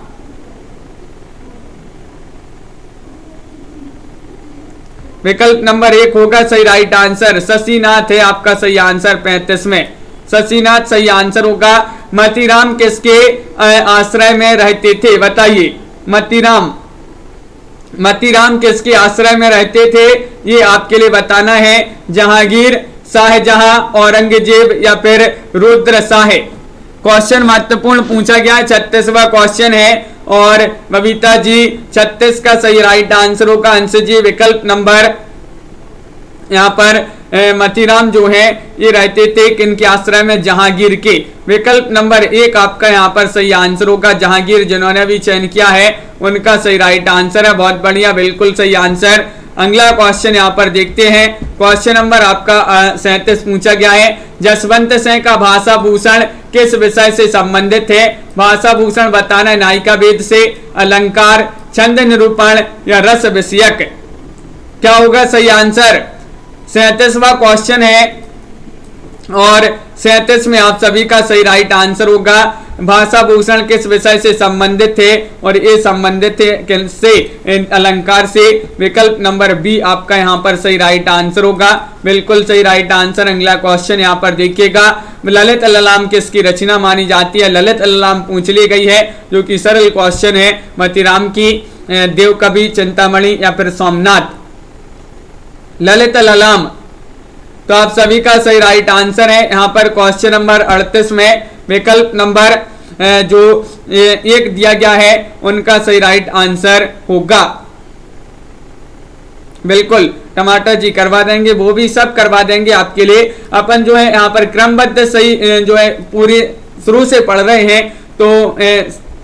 विकल्प नंबर 1 होगा सही राइट आंसर। शशिनाथ है आपका सही आंसर 35 में, शशिनाथ सही आंसर होगा। मतीराम किसके आश्रय में रहते थे, बताइए। मतीराम किसके आश्रय में रहते थे, ये आपके लिए बताना है। जहांगीर, शाहजहां, औरंगजेब या फिर रुद्र शाह। क्वेश्चन महत्वपूर्ण पूछा गया है, 36वां क्वेश्चन है और बबीता जी 36 का सही राइट आंसर होगा। अंश जी विकल्प नंबर यहाँ पर मतीराम जो है ये रहते थे किनके आश्रय में, जहांगीर के। विकल्प नंबर 1 आपका यहाँ पर सही आंसर होगा। जहांगीर जिन्होंने भी चयन किया है उनका सही राइट आंसर है, बहुत बढ़िया, बिल्कुल सही आंसर। अगला क्वेश्चन यहाँ पर देखते हैं। क्वेश्चन नंबर आपका 37 पूछा गया है। जसवंत सिंह का भाषा भूषण किस विषय से संबंधित है? भाषा भूषण बताना है नायिका वेद से, अलंकार, छंद निरूपण या रस विषयक। क्या होगा सही आंसर? 37वां क्वेश्चन है और 37 में आप सभी का सही राइट आंसर होगा। भाषा भूषण किस विषय से संबंधित है और ये संबंधित है किससे, अलंकार से। विकल्प नंबर बी आपका यहाँ पर सही राइट आंसर होगा, बिल्कुल सही राइट आंसर। अगला क्वेश्चन यहाँ पर देखिएगा। ललित ललाम किसकी रचना मानी जाती है? ललित ललाम पूछ ली गई है जो कि सरल क्वेश्चन है। मतीराम की, देव कवि, चिंतामणि या फिर सोमनाथ। ललित ललाम तो आप सभी का सही राइट आंसर है। यहाँ पर क्वेश्चन नंबर 38 में विकल्प नंबर जो 1 दिया गया है उनका सही राइट आंसर होगा। बिल्कुल टमाटर जी करवा देंगे, वो भी सब करवा देंगे आपके लिए। अपन जो है यहाँ पर क्रमबद्ध सही जो है पूरी शुरू से पढ़ रहे हैं तो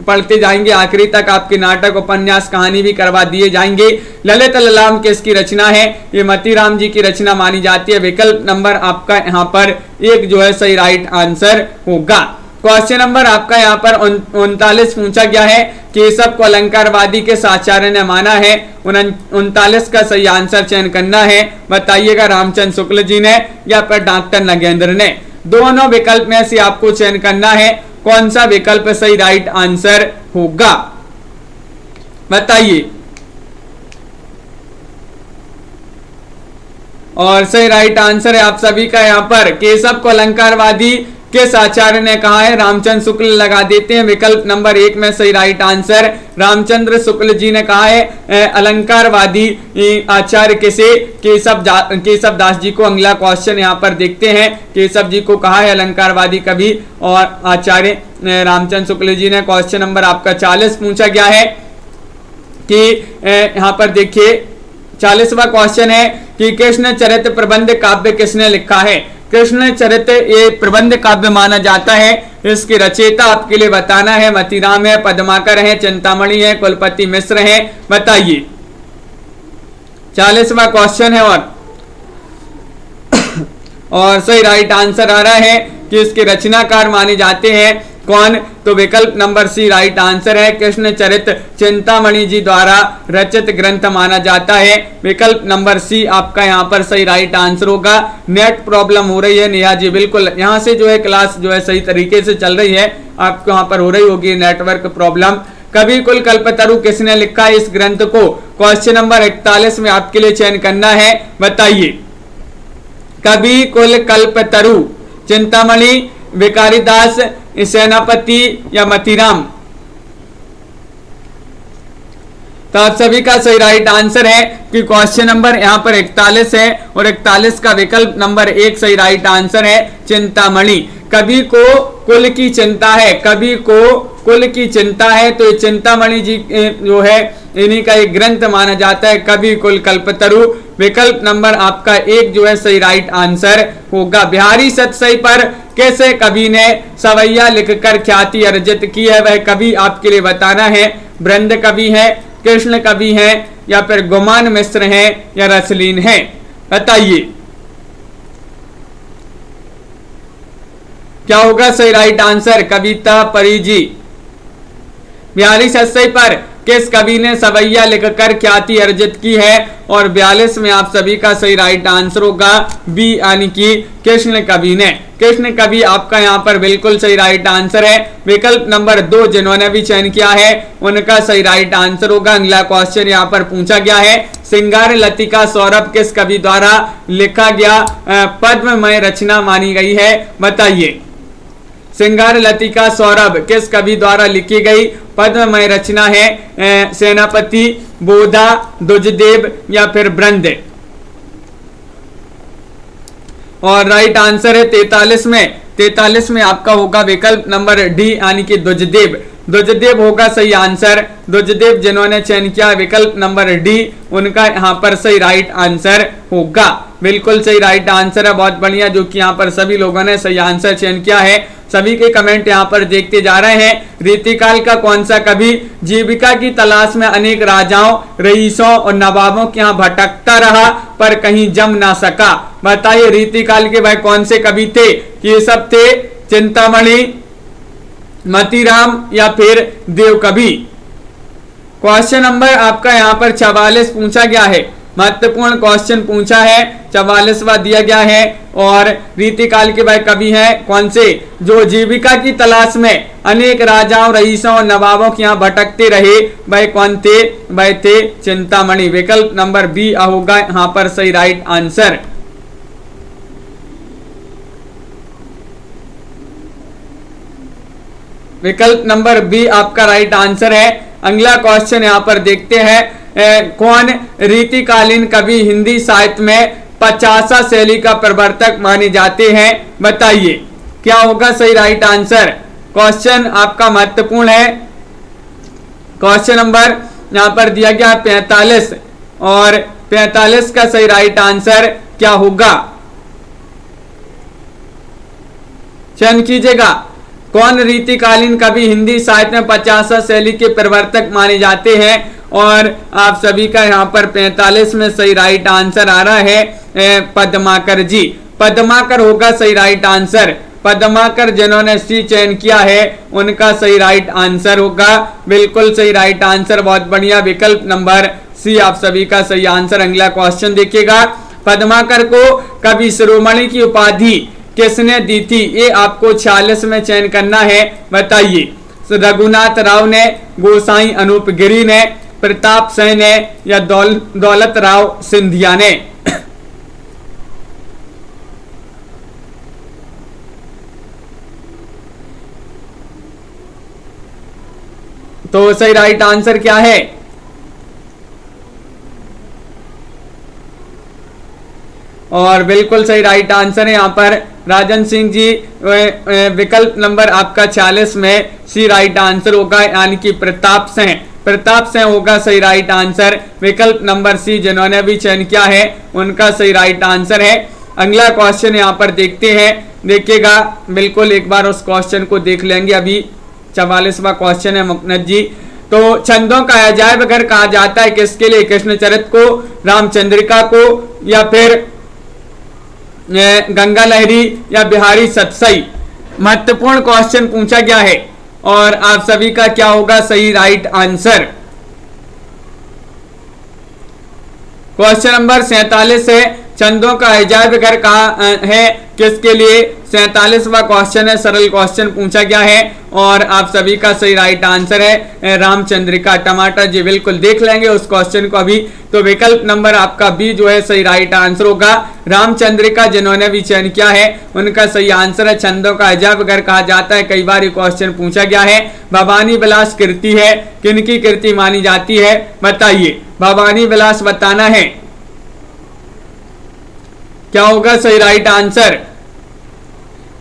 पढ़ते जाएंगे आखिरी तक। आपके नाटक, उपन्यास, कहानी भी करवा दिए जाएंगे। ललित ललाम किसकी रचना है? ये मतीराम जी की रचना मानी जाती है। विकल्प नंबर आपका यहाँ पर 1 जो है सही राइट आंसर होगा। क्वेश्चन नंबर आपका यहाँ पर 39 पूछा गया है। केशव को अलंकारवादी के आचार्य ने माना है। 39 का सही आंसर चयन करना है, बताइएगा। रामचंद्र शुक्ल जी ने या फिर डॉक्टर नगेंद्र ने। दोनों विकल्प में से आपको चयन करना है कौन सा विकल्प सही राइट आंसर होगा, बताइए। और सही राइट आंसर है आप सभी का यहाँ पर केशव को अलंकारवादी किस आचार्य ने कहा है? रामचंद्र शुक्ल लगा देते हैं। विकल्प नंबर 1 में सही राइट आंसर रामचंद्र शुक्ल जी ने कहा है। अलंकारवादी आचार्य किसे? केशव दास जी को। अगला क्वेश्चन यहाँ पर देखते हैं। केशव जी को कहा है अलंकारवादी कवि और आचार्य रामचंद्र शुक्ल जी ने। क्वेश्चन नंबर आपका 40 पूछा गया है कि यहाँ पर देखिए 40वां क्वेश्चन है कि कृष्ण चरित्र प्रबंध काव्य किसने लिखा है। कृष्ण चरित्र ये प्रबंध काव्य माना जाता है। इसके रचयिता आपके लिए बताना है। मतीराम है, पद्माकर है, चिंतामणि है, कुलपति मिश्र है, बताइए। 40वां क्वेश्चन है और सही राइट आंसर आ रहा है कि इसके रचनाकार माने जाते हैं कौन, तो विकल्प नंबर सी राइट आंसर है। कृष्ण चरित्र चिंतामणि जी द्वारा रचित ग्रंथ माना जाता है। विकल्प नंबर सी आपका यहाँ पर सही राइट आंसर होगा। नेट प्रॉब्लम हो रही है नेहा जी, बिल्कुल यहाँ से जो है क्लास जो है सही तरीके से चल रही है, आपको यहाँ पर हो रही होगी नेटवर्क प्रॉब्लम। कवि कुल कल्पतरु किसने लिखा है इस ग्रंथ को, क्वेश्चन नंबर 41 में आपके लिए चयन करना है, बताइए। कवि कुल कल्पतरु चिंतामणि, विकारीदास, सेनापति या मतीराम। तो आप सभी का सही राइट आंसर है कि क्वेश्चन नंबर यहाँ पर 41 है और 41 का विकल्प नंबर 1 सही राइट आंसर है, चिंतामणि। कवि को कुल की चिंता है, कवि को कुल की चिंता है, तो चिंतामणि जी जो है इन्हीं का एक ग्रंथ माना जाता है, कवि कुल कल्पतरु। विकल्प नंबर आपका 1 जो है सही राइट आंसर होगा। बिहारी सतसई पर कैसे कवि ने सवैया लिखकर ख्याति अर्जित की है, वह कवि आपके लिए बताना है। बृंद कवि है, कृष्ण कवि है, या फिर गुमान मिश्र है, या रसलीन है, बताइए क्या होगा सही राइट आंसर। कविता परिजी। बिहारी सतसई पर किस कवि ने सवैया लिखकर ख्याति अर्जित की है, और 42 में आप सभी का सही राइट आंसर होगा बी, यानी कि कृष्ण कवि ने। कृष्ण कवि आपका यहाँ पर बिल्कुल सही राइट आंसर है। विकल्प नंबर 2 जिन्होंने भी चयन किया है उनका सही राइट आंसर होगा। अगला क्वेश्चन यहाँ पर पूछा गया है, सिंगार लतिका सौरभ किस कवि द्वारा लिखा गया पद्ममय रचना मानी गई है, बताइए। सिंगार लतिका सौरभ किस कवि द्वारा लिखी गई पद्ममय रचना है, सेनापति, बोधा, दुजदेव या फिर बृंद। और राइट आंसर है 43 में आपका होगा विकल्प नंबर डी, यानी कि दुजदेव। दुजदेव होगा सही आंसर। दुजदेव जिन्होंने चयन किया विकल्प नंबर डी, उनका यहाँ पर सही राइट आंसर होगा। बिल्कुल सही राइट आंसर है, बहुत बढ़िया, जो कि यहाँ पर सभी लोगों ने सही आंसर चयन किया है। सभी के कमेंट यहाँ पर देखते जा रहे हैं। रीतिकाल का कौन सा कवि जीविका की तलाश में अनेक राजाओं, रईसों और नवाबों के यहाँ भटकता रहा पर कहीं जम ना सका, बताइए रीतिकाल के भाई कौन से कवि थे। ये सब थे चिंतामणि, मतीराम या फिर देव कवि। क्वेश्चन नंबर आपका यहाँ पर 44 पूछा गया है, महत्वपूर्ण क्वेश्चन पूछा है, 44वां दिया गया है। और रीतिकाल के भाई कवि हैं कौन से, जो जीविका की तलाश में अनेक राजाओं, रईसों और नवाबों के यहाँ भटकते रहे, भाई कौन थे, भाई थे चिंतामणि। विकल्प नंबर बी होगा यहाँ पर सही राइट आंसर। विकल्प नंबर बी आपका राइट आंसर है। अगला क्वेश्चन यहाँ पर देखते हैं, कौन रीतिकालीन कवि हिंदी साहित्य में 50 शैली का प्रवर्तक माने जाते हैं, बताइए क्या होगा सही राइट आंसर। क्वेश्चन आपका महत्वपूर्ण है। क्वेश्चन नंबर यहाँ पर दिया गया 45 और 45 का सही राइट आंसर क्या होगा, चयन कीजिएगा। कौन रीतिकालीन कवि हिंदी साहित्य में 50 शैली के प्रवर्तक माने जाते हैं, और आप सभी का यहाँ पर 45 में सही राइट आंसर आ रहा है पद्माकर जी। पद्माकर होगा सही राइट आंसर। पद्माकर जिन्होंने सी चयन किया है उनका सही राइट आंसर होगा, बिल्कुल सही राइट आंसर, बहुत बढ़िया। विकल्प नंबर सी आप सभी का सही आंसर। अगला क्वेश्चन देखिएगा, पद्माकर को कवि शिरोमणि की उपाधि किसने दी थी, ये आपको 46 में चयन करना है, बताइए। रघुनाथ राव ने, गोसाई अनूप गिरी ने, प्रताप सिंह ने या दौलत राव सिंधिया ने। तो सही राइट आंसर क्या है, और बिल्कुल सही राइट आंसर है यहाँ पर राजन सिंह जी। विकल्प नंबर आपका 46 में सी राइट आंसर होगा, यानी कि प्रताप सिंह। प्रताप सिंह होगा सही राइट आंसर। विकल्प नंबर सी जिन्होंने भी चयन किया है उनका सही राइट आंसर है। अगला क्वेश्चन यहाँ पर देखते हैं, देखिएगा बिल्कुल एक बार उस क्वेश्चन को देख लेंगे। अभी 44वां क्वेश्चन है मुकनद जी। तो छंदों का अजायब घर कहा जाता है किसके लिए? कृष्णचरित को, रामचंद्रिका को, या फिर गंगा लहरी या बिहारी सतसई? महत्वपूर्ण क्वेश्चन पूछा गया है और आप सभी का क्या होगा सही राइट आंसर? क्वेश्चन नंबर 47 है, छंदों का अजायब घर कहा है किसके लिए? 47वां क्वेश्चन है, सरल क्वेश्चन पूछा गया है और आप सभी का सही राइट आंसर है रामचंद्रिका। टमाटर जी बिल्कुल देख लेंगे उस क्वेश्चन को अभी। तो विकल्प नंबर आपका बी जो है सही राइट आंसर होगा। रामचंद्रिका जिन्होंने भी चयन किया है उनका सही आंसर है। छंदों का अजायब घर कहा जाता है, कई बार ये क्वेश्चन पूछा गया है। भवानी विलास कृति है, किनकी कृति मानी जाती है बताइए? भवानी विलास बताना है, क्या होगा सही राइट आंसर?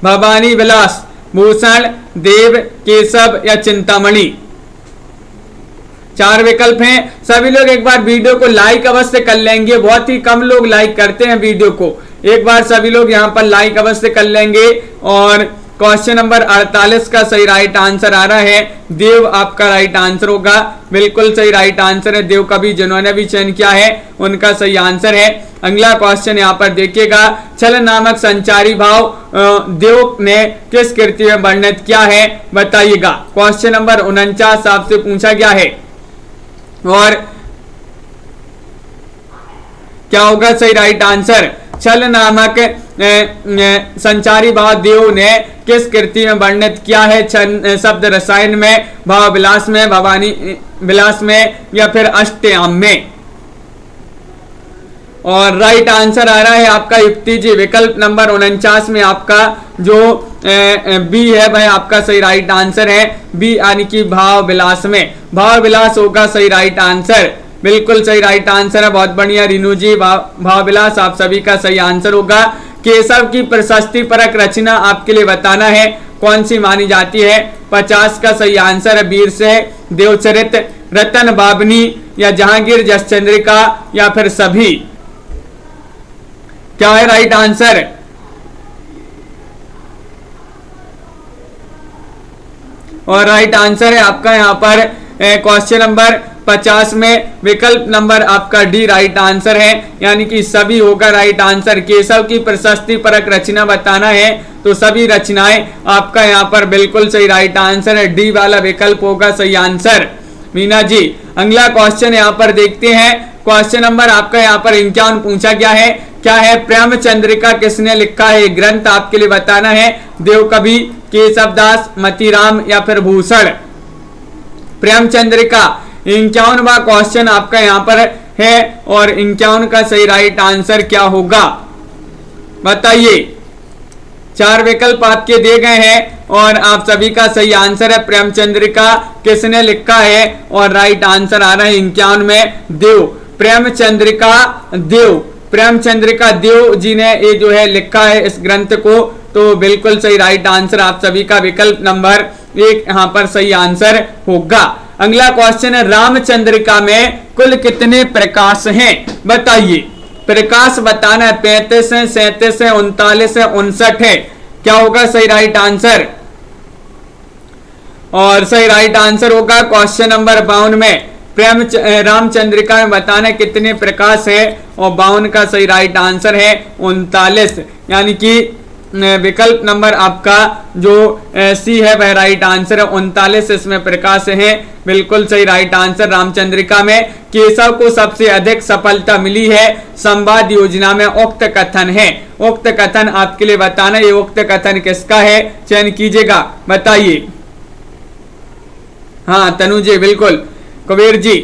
भवानी विलास भूषण, देव, केशव या चिंतामणि? 4 विकल्प हैं। सभी लोग एक बार वीडियो को लाइक अवश्य कर लेंगे, बहुत ही कम लोग लाइक करते हैं वीडियो को। एक बार सभी लोग यहां पर लाइक अवश्य कर लेंगे। और क्वेश्चन नंबर 48 का सही राइट आंसर आ रहा है देव, आपका राइट आंसर होगा। बिल्कुल सही राइट आंसर है देव कवि जिन्होंने भी चयन किया है उनका सही आंसर है। अगला क्वेश्चन यहाँ पर देखिएगा, छल नामक संचारी भाव देव ने किस कृति में वर्णित किया है बताइएगा? क्वेश्चन नंबर 49 आपसे पूछा गया है और क्या होगा सही राइट आंसर? छल नामक संचारी भाव देव ने किस कृति में वर्णित किया है? शब्द रसायन में, भाव विलास में, भवानी विलास में या फिर अष्टयाम में? और राइट आंसर आ रहा है आपका युक्ति जी। विकल्प नंबर 49 में आपका जो बी है वह आपका सही राइट आंसर है। बी यानी कि भाव विलास में, भाव विलास होगा सही राइट आंसर। बिल्कुल सही राइट आंसर है, बहुत बढ़िया रीनू जी। भाव विलास आप सभी का सही आंसर होगा। केशव की प्रशस्ति परक रचना आपके लिए बताना है कौन सी मानी जाती है? 50 का सही आंसर है वीर से देवचरित, रतन बाबनी या जहांगीर जसचंद्रिका या फिर सभी? क्या है राइट आंसर? और राइट आंसर है आपका यहाँ पर क्वेश्चन नंबर 50 में विकल्प नंबर आपका डी राइट आंसर है, यानी कि सभी होगा राइट आंसर। केशव की प्रशस्ति परक रचना बताना है तो सभी रचनाएं आपका यहाँ पर बिल्कुल सही राइट आंसर है। डी वाला विकल्प होगा सही आंसर मीना जी। अगला क्वेश्चन यहाँ पर देखते हैं, क्वेश्चन नंबर आपका यहाँ पर 51 पूछा गया है, क्या है? प्रेम चंद्रिका किसने लिखा है? ग्रंथ आपके लिए बताना है। देव कवि, केशवदास, मतीराम या फिर भूषण? प्रेम चंद्रिका 51वां क्वेश्चन आपका यहाँ पर है और 51 का सही राइट आंसर क्या होगा बताइए? 4 विकल्प आपके दिए गए हैं और आप सभी का सही आंसर है प्रेमचंद्रिका किसने लिखा है और राइट आंसर आ रहा है 51 में देव। प्रेमचंद्रिका देव, प्रेमचंद्रिका देव जी ने ये जो है लिखा है इस ग्रंथ को, तो बिल्कुल सही राइट आंसर आप सभी का विकल्प नंबर 1 यहाँ पर सही आंसर होगा। अगला क्वेश्चन है, रामचंद्रिका में कुल कितने प्रकाश हैं बताइए? प्रकाश बताना है, 35 है, 37 है, 39 है, 59 है। क्या होगा सही राइट आंसर? और सही राइट आंसर होगा क्वेश्चन नंबर 52 में रामचंद्रिका में बताना कितने प्रकाश है और 52 का सही राइट आंसर है 39, यानी कि विकल्प नंबर आपका जो सी है वह राइट आंसर है। 39 इसमें प्रकाश है, बिल्कुल सही राइट आंसर। रामचंद्रिका में केशव को सबसे अधिक सफलता मिली है संवाद योजना में उक्त कथन है। उक्त कथन आपके लिए बताना, ये उक्त कथन किसका है चयन कीजिएगा बताइए। हाँ तनु जी बिल्कुल, कुबेर जी,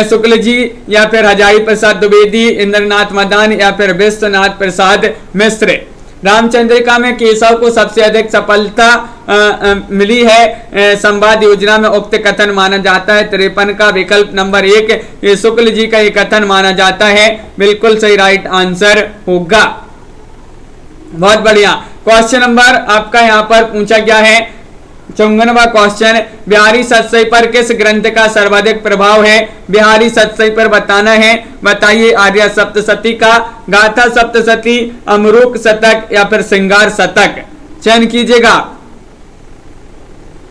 शुक्ल जी या फिर हजारी प्रसाद द्विवेदी, इंद्रनाथ मदान या फिर विश्वनाथ प्रसाद मिश्र। रामचंद्रिका में केशव को सबसे अधिक सफलता मिली है संवाद योजना में उक्त कथन माना जाता है 53 का विकल्प नंबर 1 ये शुक्ल जी का ये कथन माना जाता है, बिल्कुल सही राइट आंसर होगा। बहुत बढ़िया। क्वेश्चन नंबर आपका यहाँ पर पूछा गया है, 54वां क्वेश्चन, बिहारी सतसई पर किस ग्रंथ का सर्वाधिक प्रभाव है? बिहारी सतसई पर बताना है। बताइए, आर्या सप्तशती का, गाथा सप्तशती, अमरूक शतक या फिर श्रृंगार शतक? चयन कीजिएगा।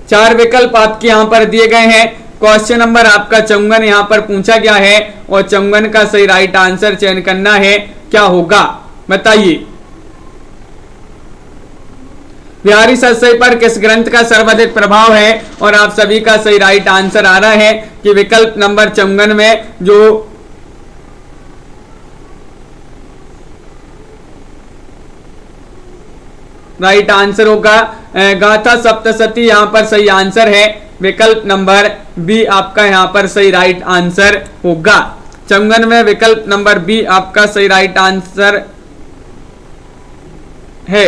4 विकल्प आपके यहां पर दिए गए हैं। क्वेश्चन नंबर आपका 54 यहां पर पूछा गया है और 54 का सही राइट आंसर चयन करना है, क्या होगा बताइए। बिहारी सतसई पर किस ग्रंथ का सर्वाधिक प्रभाव है? और आप सभी का सही राइट आंसर आ रहा है कि विकल्प नंबर 54 में जो राइट आंसर होगा गाथा सप्तशती, यहां पर सही आंसर है। विकल्प नंबर बी आपका यहां पर सही राइट आंसर होगा। 54 में विकल्प नंबर बी आपका सही राइट आंसर है।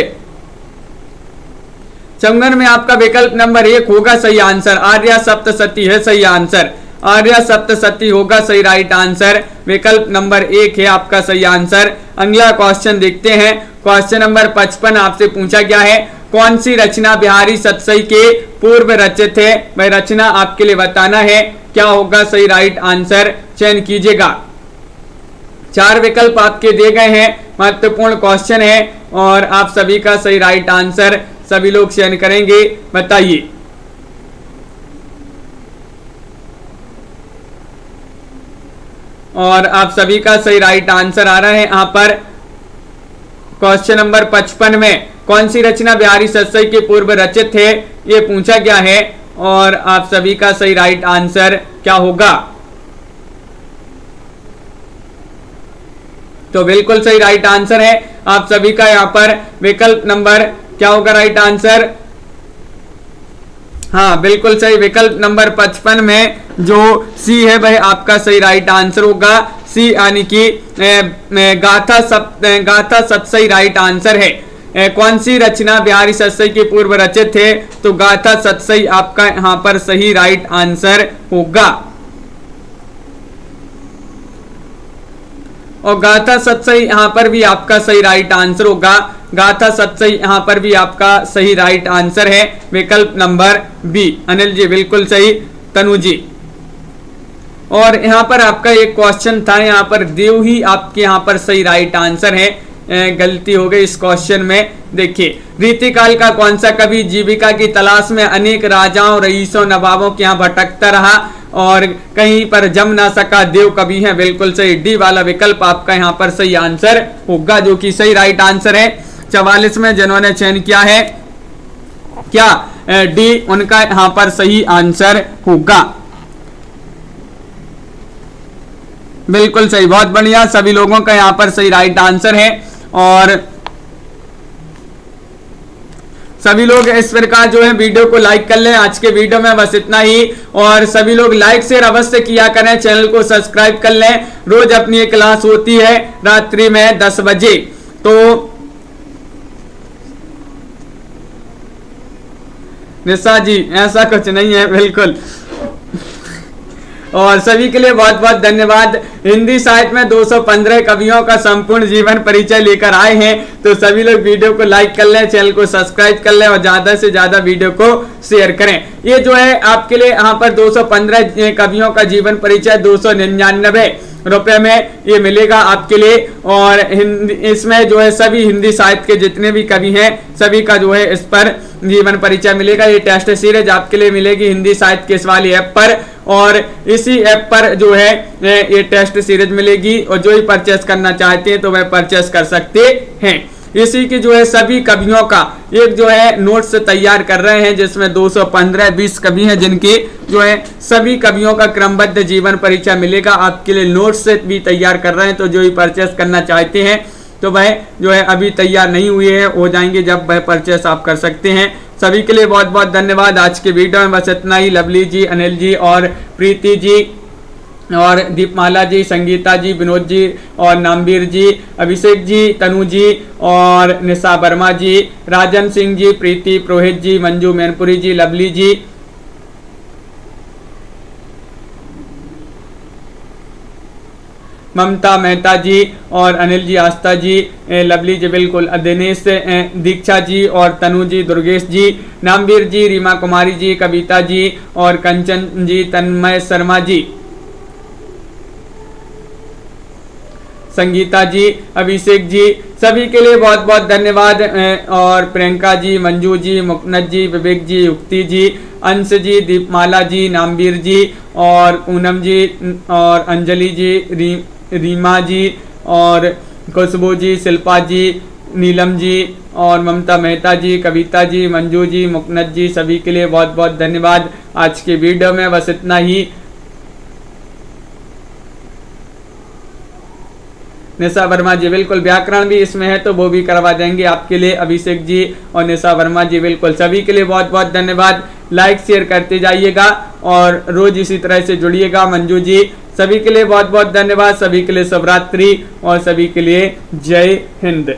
54 में आपका विकल्प नंबर 1 होगा सही आंसर। आर्या सप्तशती है सही आंसर। आर्या सप्तशती होगा सही राइट आंसर। विकल्प नंबर 1 है आपका सही आंसर। अगला क्वेश्चन देखते हैं। क्वेश्चन नंबर 55 आपसे पूछा गया है, कौन सी रचना बिहारी सतसई के पूर्व रचित है? वह रचना आपके लिए बताना है, क्या होगा सही राइट आंसर? चयन कीजिएगा। 4 विकल्प आपके दिए गए हैं। महत्वपूर्ण क्वेश्चन है और आप सभी का सही राइट आंसर सभी लोग चयन करेंगे, बताइए। और आप सभी का सही राइट आंसर आ रहा है यहां पर। क्वेश्चन नंबर 55 में कौन सी रचना बिहारी सतसई के पूर्व रचित है, ये पूछा गया है और आप सभी का सही राइट आंसर क्या होगा? तो बिल्कुल सही राइट आंसर है आप सभी का यहां पर। विकल्प नंबर क्या होगा राइट आंसर? हाँ बिल्कुल सही। विकल्प नंबर 55 में जो सी है वह आपका सही राइट आंसर होगा। सी यानी कि गाथा सतसई राइट आंसर है। कौन सी रचना बिहारी सतसई के पूर्व रचित है? तो गाथा सतसई आपका यहां पर सही राइट आंसर होगा। और गाथा सतसई यहां पर भी आपका सही राइट आंसर होगा। गाथा सतसई यहां पर भी आपका सही राइट आंसर है। विकल्प नंबर बी। अनिल जी बिल्कुल सही। तनु जी। और यहां पर आपका एक क्वेश्चन था, यहां पर देव ही आपके यहां पर सही राइट आंसर है। गलती हो गई इस क्वेश्चन में। देखिए, रीतिकाल का कौन सा कवि जीविका की तलाश में अनेक राजाओं, रईसों, नवाबों के यहाँ भटकता रहा और कहीं पर जम ना सका, देव कवि है? बिल्कुल सही। डी वाला विकल्प आपका यहाँ पर सही आंसर होगा, जो कि सही राइट आंसर है। 44 में जिन्होंने चयन किया है, क्या डी उनका यहाँ पर सही आंसर होगा। बिल्कुल सही, बहुत बढ़िया। सभी लोगों का यहाँ पर सही राइट आंसर है। और सभी लोग इस प्रकार जो है वीडियो को लाइक कर लें। आज के वीडियो में बस इतना ही। और सभी लोग लाइक शेयर अवश्य किया करें, चैनल को सब्सक्राइब कर लें। रोज अपनी एक क्लास होती है रात्रि में 10 बजे। तो निशा जी ऐसा कुछ नहीं है, बिल्कुल। और सभी के लिए बहुत बहुत धन्यवाद। हिंदी साहित्य में 215 कवियों का संपूर्ण जीवन परिचय लेकर आए हैं। तो सभी लोग वीडियो को लाइक कर लें, चैनल को सब्सक्राइब कर लें और ज्यादा से ज्यादा वीडियो को शेयर करें। ये जो है आपके लिए यहाँ पर 215 कवियों का जीवन परिचय 299 रुपए में ये मिलेगा आपके लिए। और इसमें जो है सभी हिंदी साहित्य के जितने भी कवि हैं सभी का जो है इस पर जीवन परिचय मिलेगा। ये टेस्ट सीरीज आपके लिए मिलेगी हिंदी साहित्य के इस वाली ऐप पर। और इसी ऐप पर जो है ये टेस्ट सीरीज मिलेगी और जो ही परचेस करना चाहते हैं तो वह परचेस कर सकते हैं। इसी की जो है सभी कवियों का एक जो है नोट्स तैयार कर रहे हैं, जिसमें 215-20 कवि हैं जिनके जो है सभी कवियों का क्रमबद्ध जीवन परिचय मिलेगा। आपके लिए नोट्स भी तैयार कर रहे हैं, तो जो ही परचेस करना चाहते हैं तो वह जो है अभी तैयार नहीं हुए हैं, हो जाएंगे जब वह परचेस आप कर सकते हैं। सभी के लिए बहुत बहुत धन्यवाद। आज के वीडियो में बस इतना ही। लवली जी, अनिल जी और प्रीति जी और दीपमाला जी, संगीता जी, विनोद जी और नामवीर जी, अभिषेक जी, तनु जी और निशा वर्मा जी, राजन सिंह जी, प्रीति पुरोहित जी, मंजू मैनपुरी जी, लवली जी, ममता मेहता जी और अनिल जी आस्था जी, लवली जी बिल्कुल, दिनेश दीक्षा जी और तनु जी, दुर्गेश जी, नामवीर जी, रीमा कुमारी जी, कविता जी और कंचन जी, तन्मय शर्मा जी, संगीता जी, अभिषेक जी, सभी के लिए बहुत बहुत धन्यवाद। और प्रियंका जी, मंजू जी, मुकनद जी, विवेक जी, युक्ति जी, अंश जी, दीपमाला जी, नामवीर जी और पूनम जी और अंजलि जी, रीमा जी और खुशबू जी, शिल्पा जी, नीलम जी और ममता मेहता जी, कविता जी, मंजू जी, मुकनद जी, सभी के लिए बहुत बहुत धन्यवाद। आज के वीडियो में बस इतना ही। निशा वर्मा जी बिल्कुल, व्याकरण भी इसमें है तो वो भी करवा देंगे आपके लिए। अभिषेक जी और निशा वर्मा जी बिल्कुल, सभी के लिए बहुत बहुत धन्यवाद। लाइक शेयर करते जाइएगा और रोज इसी तरह से जुड़िएगा। मंजू जी, सभी के लिए बहुत बहुत धन्यवाद। सभी के लिए शुभ रात्रि और सभी के लिए जय हिंद।